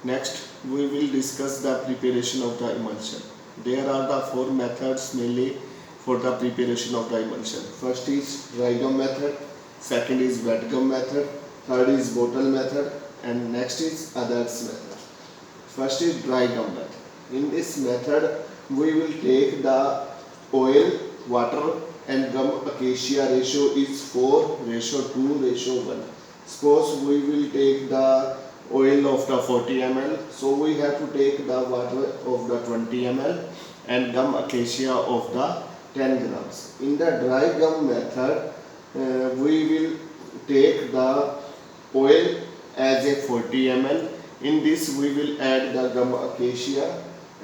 Next, we will discuss the preparation of the emulsion. There are the four methods mainly for the preparation of the emulsion. First is dry gum method, second is wet gum method, third is bottle method, and next is others method. First is dry gum method. In this method, we will take the oil, water, and gum acacia ratio is 4:2:1. Suppose we will take the oil of the 40 ml, so we have to take the water of the 20 ml and gum acacia of the 10 grams. In the dry gum method, we will take the oil as a 40 ml. In this we will add the gum acacia,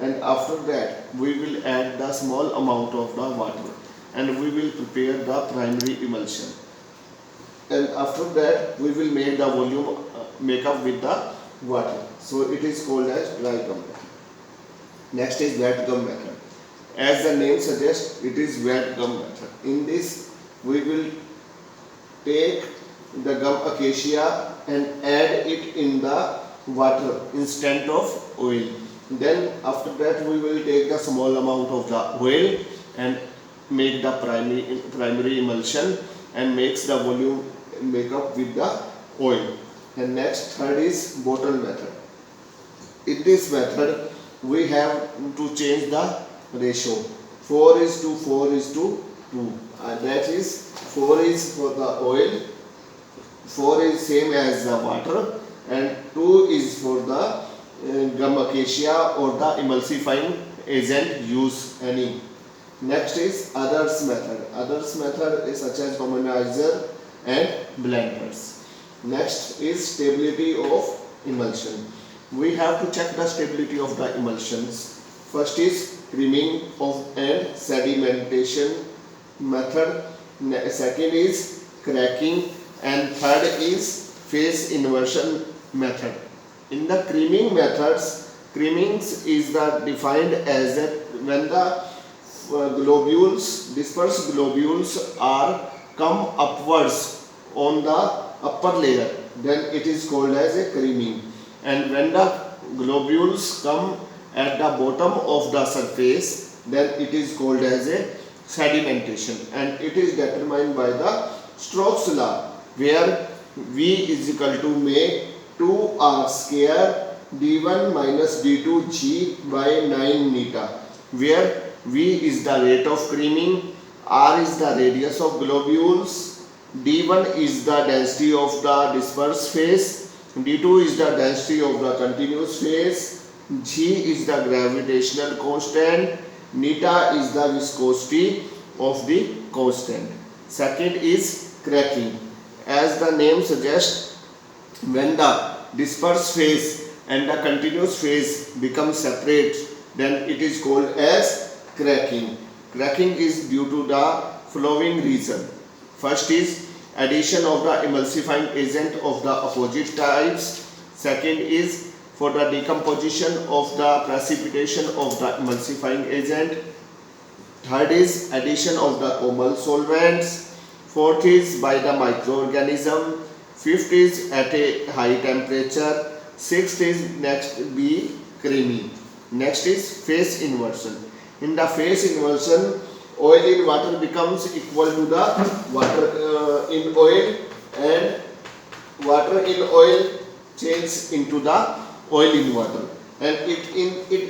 and after that we will add the small amount of the water and we will prepare the primary emulsion. And after that we will make the volume make up with the water. So it is called as dry gum method. Next is wet gum method. As the name suggests, it is wet gum method. In this we will take the gum acacia and add it in the water instead of oil. Then after that we will take the small amount of the oil and make the primary emulsion and makes the volume make up with the oil. And next, third is bottle method. In this method we have to change the ratio 4:4:2. That is 4 is for the oil, 4 is same as the water, and 2 is for the gum acacia or the emulsifying agent used any. Next is others method. Others method is such as homogenizer and blenders. Next is stability of emulsion. We have to check the stability of the emulsions. First is creaming of and sedimentation method. Second is cracking, and third is phase inversion method. In the creaming methods, creamings is the defined as that when the dispersed globules are come upwards on the upper layer, then it is called as a creaming. And when the globules come at the bottom of the surface, then it is called as a sedimentation, and it is determined by the Stokes law, where V is equal to make 2R square d1 minus d2 g by 9 neta, where V is the rate of creaming, R is the radius of globules, d1 is the density of the dispersed phase, d2 is the density of the continuous phase, g is the gravitational constant, neta is the viscosity of the constant. Second is cracking. As the name suggests, when the dispersed phase and the continuous phase become separate, then it is called as cracking. Cracking is due to the following reason. First is addition of the emulsifying agent of the opposite types. Second is for the decomposition of the precipitation of the emulsifying agent. Third is addition of the common solvents. Fourth is by the microorganism. Fifth is at a high temperature. Sixth is next be creamy. Next is phase inversion. In the phase inversion, oil in water becomes equal to the water in oil, and water in oil changes into the oil in water, and it